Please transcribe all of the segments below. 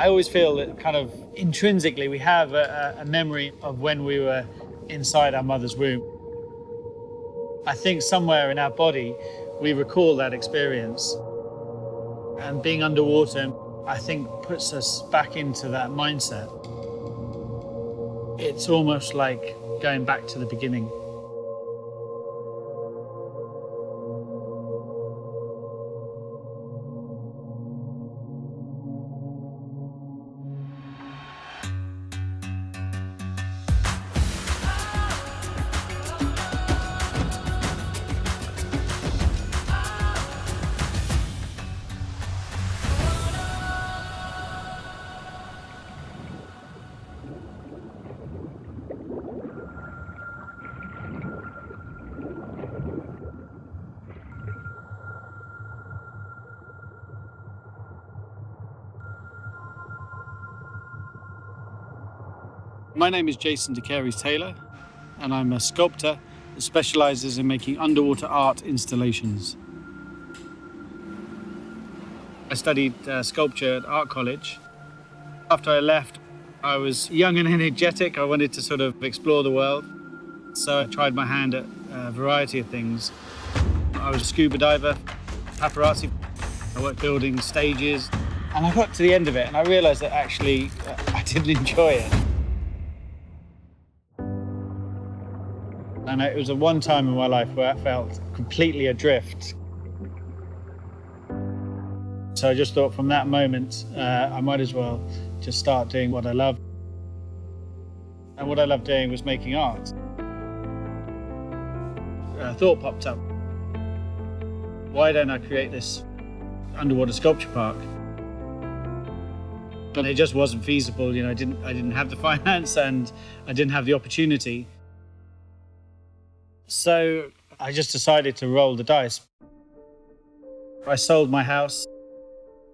I always feel that kind of intrinsically we have a memory of when we were inside our mother's womb. I think somewhere in our body we recall that experience. And being underwater, I think, puts us back into that mindset. It's almost like going back to the beginning. My name is Jason Taylor, and I'm a sculptor that specialises in making underwater art installations. I studied sculpture at art college. After I left, I was young and energetic. I wanted to sort of explore the world, so I tried my hand at a variety of things. I was a scuba diver, paparazzi. I worked building stages, and I got to the end of it, and I realised that actually I didn't enjoy it. And it was a one time in my life where I felt completely adrift. So I just thought from that moment, I might as well just start doing what I love. And what I loved doing was making art. A thought popped up. Why don't I create this underwater sculpture park? But it just wasn't feasible. You know, I didn't have the finance and I didn't have the opportunity. So I just decided to roll the dice. I sold my house.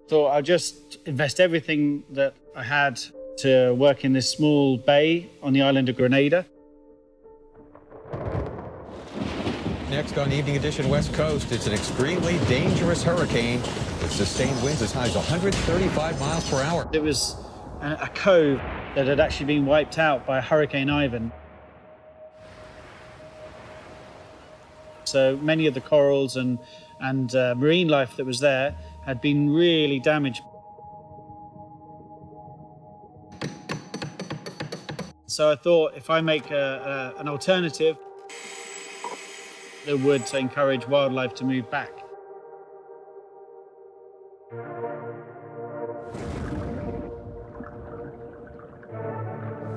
Thought I'd just invest everything that I had to work in this small bay on the island of Grenada. Next on Evening Edition West Coast, it's an extremely dangerous hurricane with sustained winds as high as 135 miles per hour. It was a cove that had actually been wiped out by Hurricane Ivan. So many of the corals and marine life that was there had been really damaged. So I thought if I make an alternative that would encourage wildlife to move back.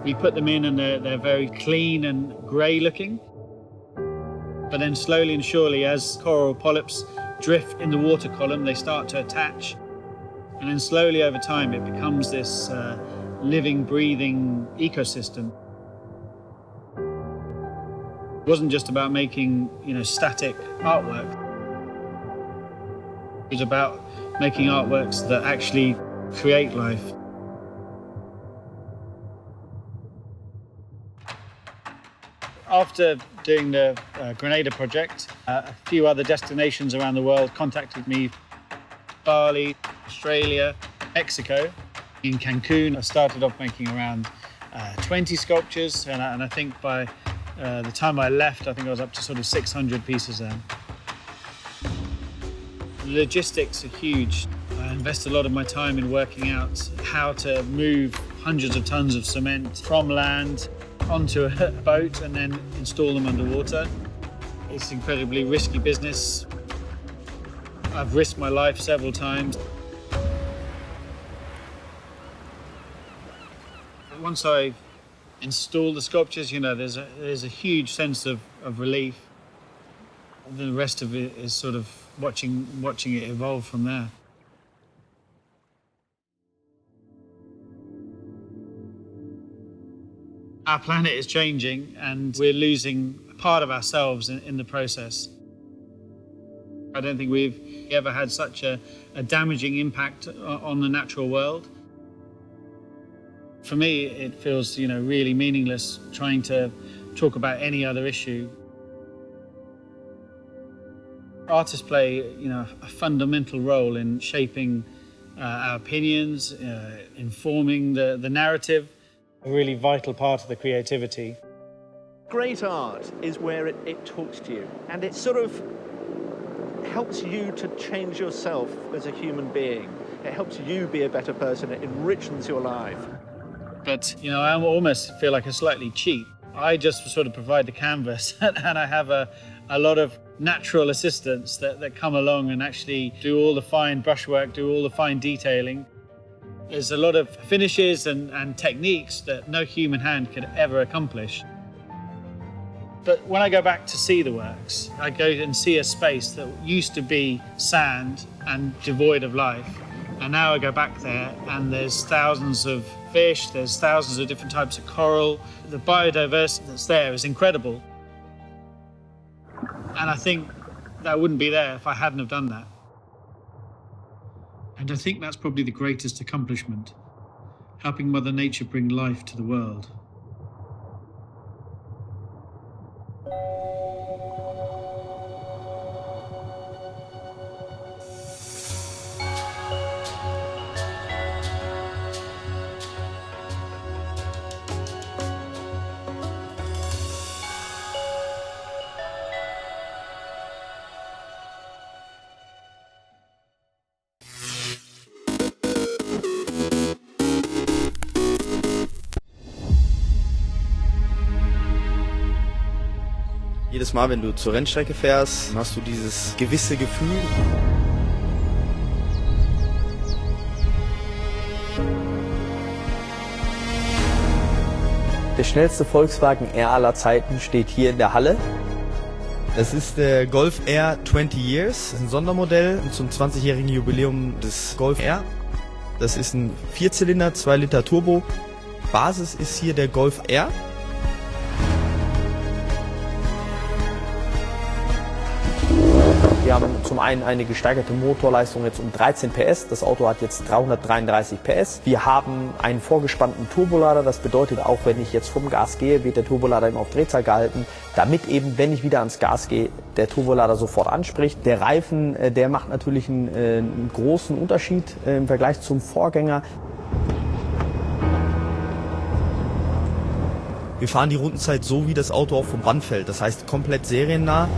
We put them in and they're very clean and grey looking. But then slowly and surely, as coral polyps drift in the water column, they start to attach. And then slowly over time, it becomes this living, breathing ecosystem. It wasn't just about making, static artwork. It was about making artworks that actually create life. After doing the Grenada project, a few other destinations around the world contacted me. Bali, Australia, Mexico. In Cancun, I started off making around 20 sculptures, and I think by the time I left, I think I was up to sort of 600 pieces there. The logistics are huge. I invest a lot of my time in working out how to move hundreds of tons of cement from land onto a boat and then install them underwater. It's incredibly risky business. I've risked my life several times. Once I install the sculptures, there's a huge sense of relief. The rest of it is sort of watching it evolve from there. Our planet is changing and we're losing part of ourselves in the process. I don't think we've ever had such a damaging impact on the natural world. For me, it feels, really meaningless trying to talk about any other issue. Artists play, a fundamental role in shaping our opinions, informing the narrative, a really vital part of the creativity. Great art is where it talks to you, and it sort of helps you to change yourself as a human being. It helps you be a better person. It enriches your life. But, you know, I almost feel like I slightly cheat. I just sort of provide the canvas and I have a lot of natural assistants that come along and actually do all the fine brushwork, do all the fine detailing. There's a lot of finishes and techniques that no human hand could ever accomplish. But when I go back to see the works, I go and see a space that used to be sand and devoid of life. And now I go back there and there's thousands of fish, there's thousands of different types of coral. The biodiversity that's there is incredible. And I think that wouldn't be there if I hadn't have done that. And I think that's probably the greatest accomplishment, helping Mother Nature bring life to the world. Jedes Mal, wenn du zur Rennstrecke fährst, hast du dieses gewisse Gefühl. Der schnellste Volkswagen R aller Zeiten steht hier in der Halle. Das ist der Golf R 20 Years, das ist ein Sondermodell zum 20-jährigen Jubiläum des Golf R. Das ist ein 4-Zylinder, 2 Liter Turbo. Basis ist hier der Golf R. Wir haben zum einen eine gesteigerte Motorleistung jetzt um 13 PS. Das Auto hat jetzt 333 PS. Wir haben einen vorgespannten Turbolader. Das bedeutet, auch wenn ich jetzt vom Gas gehe, wird der Turbolader immer auf Drehzahl gehalten, damit eben, wenn ich wieder ans Gas gehe, der Turbolader sofort anspricht. Der Reifen, der macht natürlich einen großen Unterschied im Vergleich zum Vorgänger. Wir fahren die Rundenzeit so, wie das Auto auch vom Band fällt. Das heißt, komplett seriennah.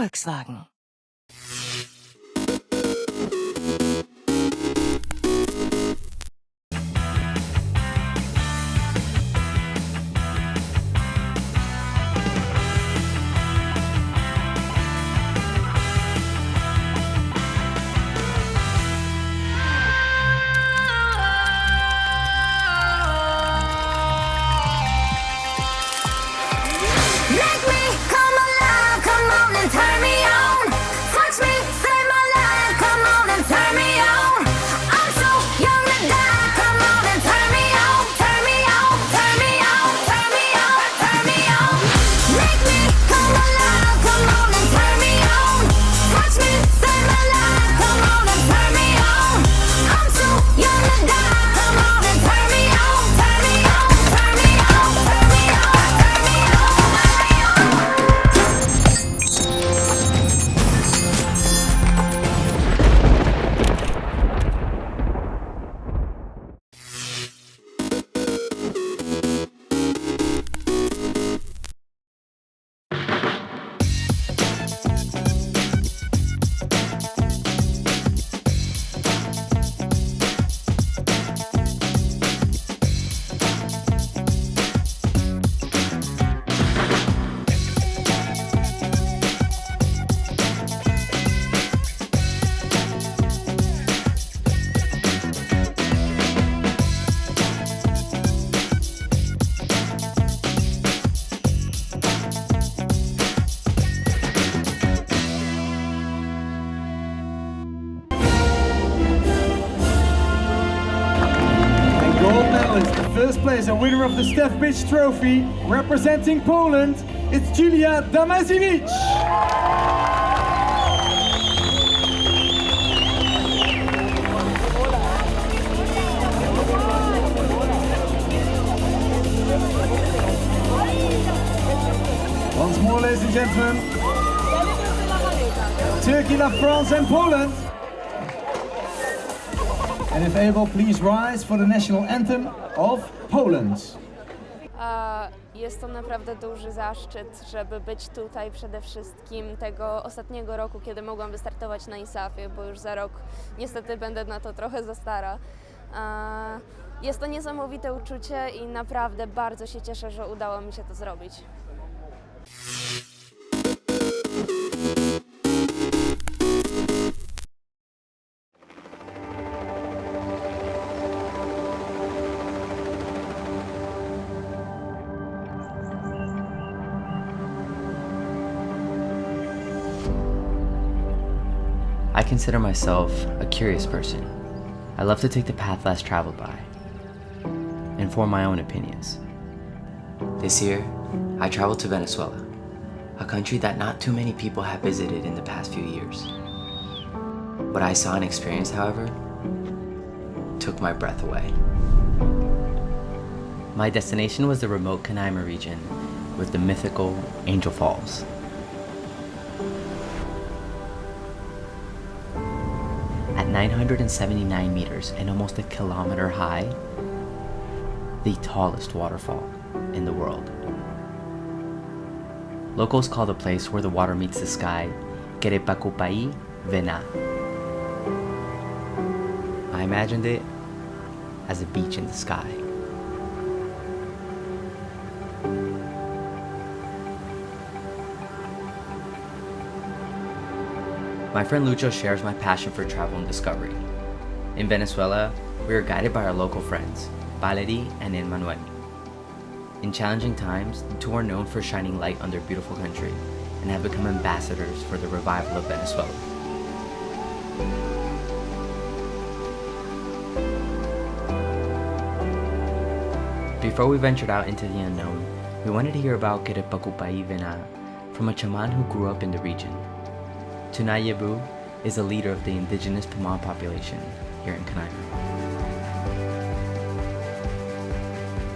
Volkswagen. First place, a winner of the Stef Bitch Trophy, representing Poland, it's Julia Damaziewicz. Once more, ladies and gentlemen, Turkey, La France and Poland. And if able, please rise for the national anthem of Poland. Jest to naprawdę duży zaszczyt, żeby być tutaj przede wszystkim tego ostatniego roku, kiedy mogłam wystartować na ISAF-ie, bo już za rok niestety będę na to trochę za stara. Jest to niesamowite uczucie i naprawdę bardzo się cieszę, że udało mi się to zrobić. I consider myself a curious person. I love to take the path less traveled by and form my own opinions. This year, I traveled to Venezuela, a country that not too many people have visited in the past few years. What I saw and experienced, however, took my breath away. My destination was the remote Canaima region with the mythical Angel Falls. At 979 meters and almost a kilometer high, the tallest waterfall in the world. Locals call the place where the water meets the sky JBayBrunch. I imagined it as a beach in the sky. My friend Lucho shares my passion for travel and discovery. In Venezuela, we are guided by our local friends, Valerie and Emmanuel. In challenging times, the two are known for shining light on their beautiful country and have become ambassadors for the revival of Venezuela. Before we ventured out into the unknown, we wanted to hear about JBayBrunch from a shaman who grew up in the region. Tunayebu is a leader of the indigenous Pama population here in Canaima.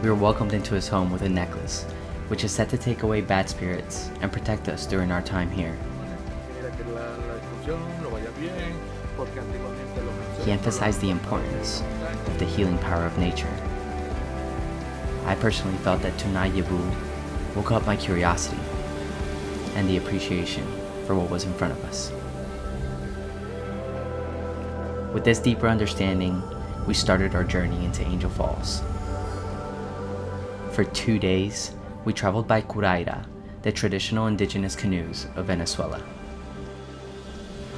We were welcomed into his home with a necklace, which is said to take away bad spirits and protect us during our time here. He emphasized the importance of the healing power of nature. I personally felt that Tunayebu woke up my curiosity and the appreciation for what was in front of us. With this deeper understanding, we started our journey into Angel Falls. For 2 days, we traveled by curaira, the traditional indigenous canoes of Venezuela.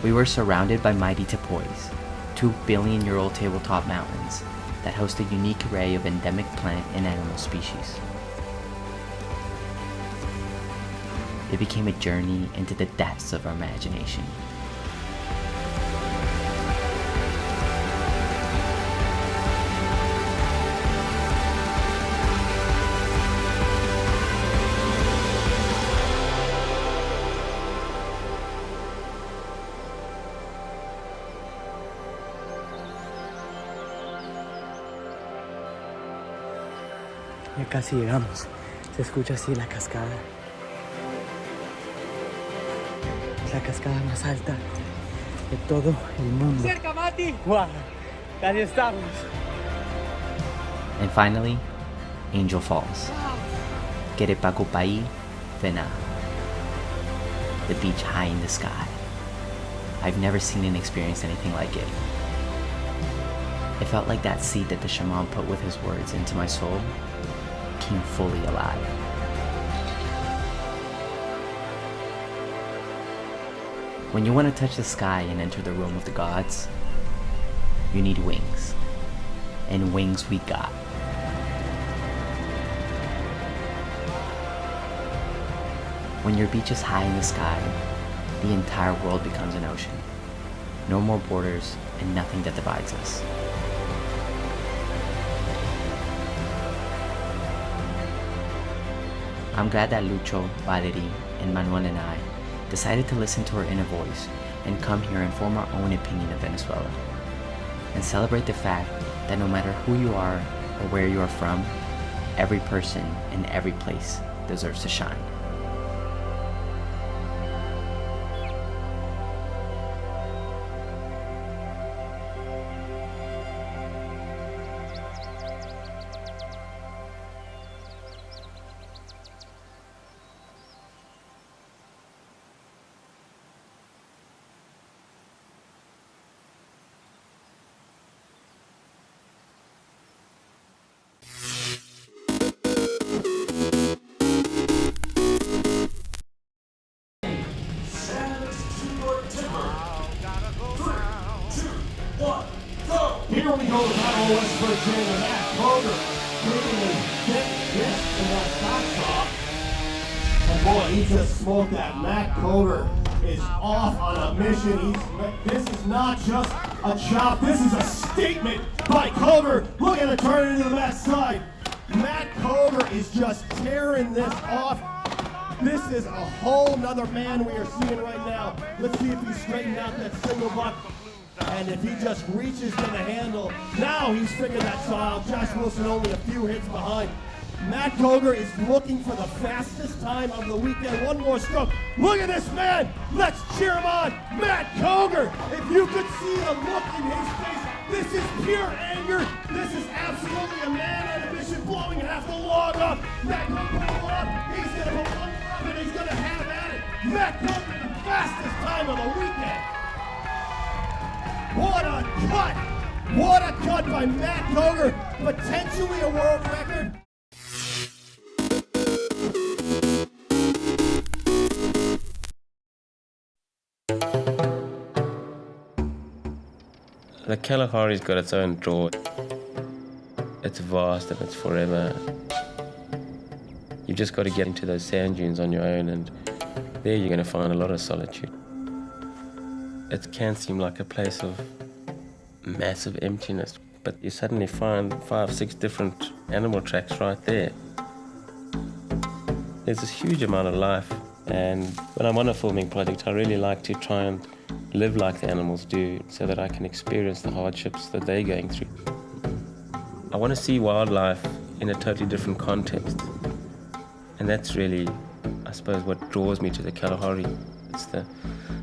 We were surrounded by mighty tepoys, 2-billion-year-old tabletop mountains that host a unique array of endemic plant and animal species. It became a journey into the depths of our imagination. Ya casi llegamos. Se escucha así la cascada. Es la cascada más alta de todo el mundo. ¡Cerca, Mati! ¡Wow! Casi estamos. And finally, Angel Falls. Querepacopai, Vena. The beach high in the sky. I've never seen and experienced anything like it. It felt like that seed that the shaman put with his words into my soul came fully alive. When you want to touch the sky and enter the realm of the gods, you need wings. And wings we got. When your beach is high in the sky, the entire world becomes an ocean. No more borders and nothing that divides us. I'm glad that Lucho, Valerie, and Manuel and I decided to listen to our inner voice and come here and form our own opinion of Venezuela. And celebrate the fact that no matter who you are or where you are from, every person in every place deserves to shine. Here we go with Iowa West Virginia, Matt Kroger, bringing a thick fist to that hot top. And boy, he just smoked that. Matt Kroger is off on a mission. This is not just a chop, this is a statement by Kroger. Looking to turn it into the left side. Matt Kroger is just tearing this off. This is a whole nother man we are seeing right now. Let's see if he's straightened out that single buck. And if he just reaches to the handle, now he's figured that style. Josh Wilson only a few hits behind. Matt Kroger is looking for the fastest time of the weekend. One more stroke. Look at this man. Let's cheer him on. Matt Kroger. If you could see the look in his face, this is pure anger. This is absolutely a man on a mission, blowing half the log off. Matt Kroger pull up. He's going to put one more up and he's going to have at it. Matt Kroger, the fastest time of the weekend. What a cut! What a cut by Matt Kroger, potentially a world record. The Kalahari's got its own draw. It's vast and it's forever. You've just got to get into those sand dunes on your own, and there you're going to find a lot of solitude. It can seem like a place of massive emptiness, but you suddenly find 5-6 different animal tracks right there. There's this huge amount of life, and when I'm on a filming project, I really like to try and live like the animals do so that I can experience the hardships that they're going through. I want to see wildlife in a totally different context, and that's really, I suppose, what draws me to the Kalahari. It's the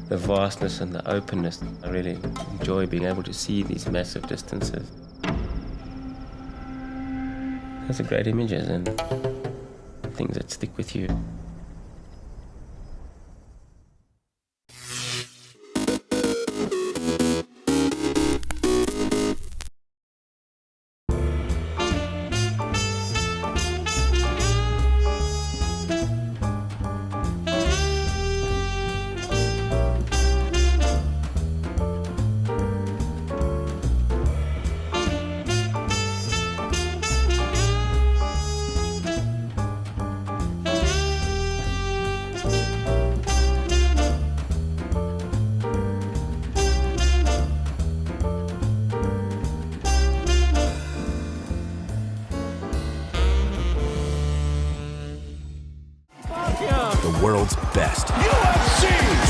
vastness and the openness. I really enjoy being able to see these massive distances. Those are great images and things that stick with you. best. UFC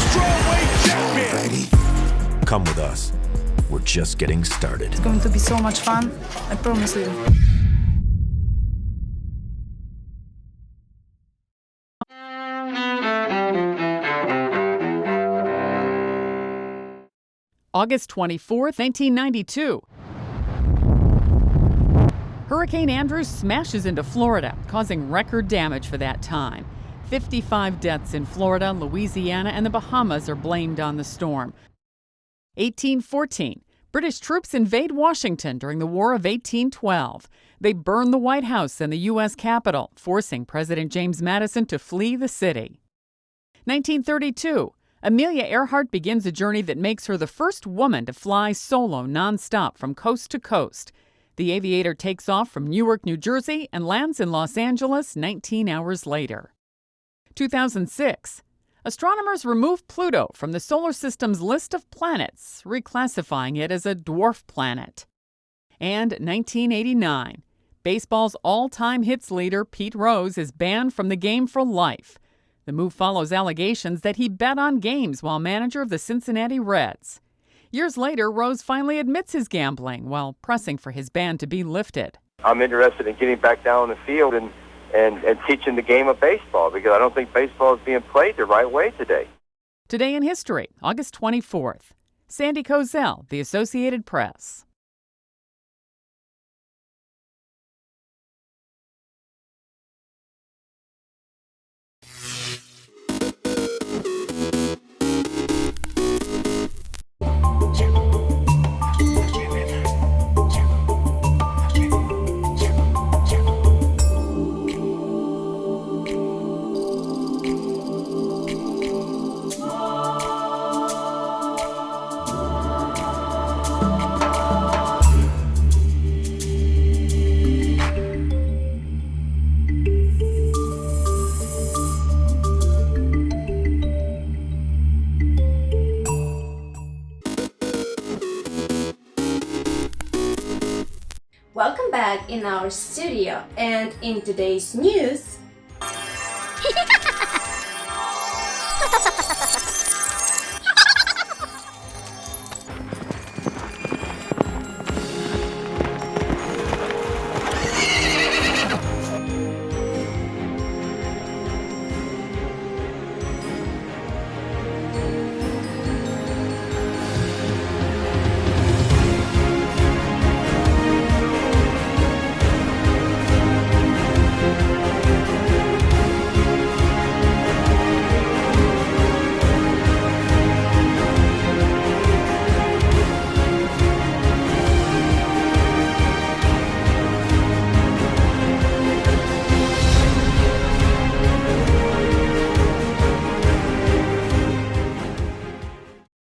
strawweight champion. Come with us. We're just getting started. It's going to be so much fun, I promise you. August 24th, 1992. Hurricane Andrew smashes into Florida, causing record damage for that time. 55 deaths in Florida, Louisiana, and the Bahamas are blamed on the storm. 1814. British troops invade Washington during the War of 1812. They burn the White House and the U.S. Capitol, forcing President James Madison to flee the city. 1932. Amelia Earhart begins a journey that makes her the first woman to fly solo nonstop from coast to coast. The aviator takes off from Newark, New Jersey, and lands in Los Angeles 19 hours later. 2006. Astronomers remove Pluto from the solar system's list of planets, reclassifying it as a dwarf planet. And 1989. Baseball's all-time hits leader, Pete Rose, is banned from the game for life. The move follows allegations that he bet on games while manager of the Cincinnati Reds. Years later, Rose finally admits his gambling while pressing for his ban to be lifted. I'm interested in getting back down on the field and teaching the game of baseball because I don't think baseball is being played the right way today. Today in history, August 24th. Sandy Kozel, The Associated Press. Welcome back in our studio, and in today's news,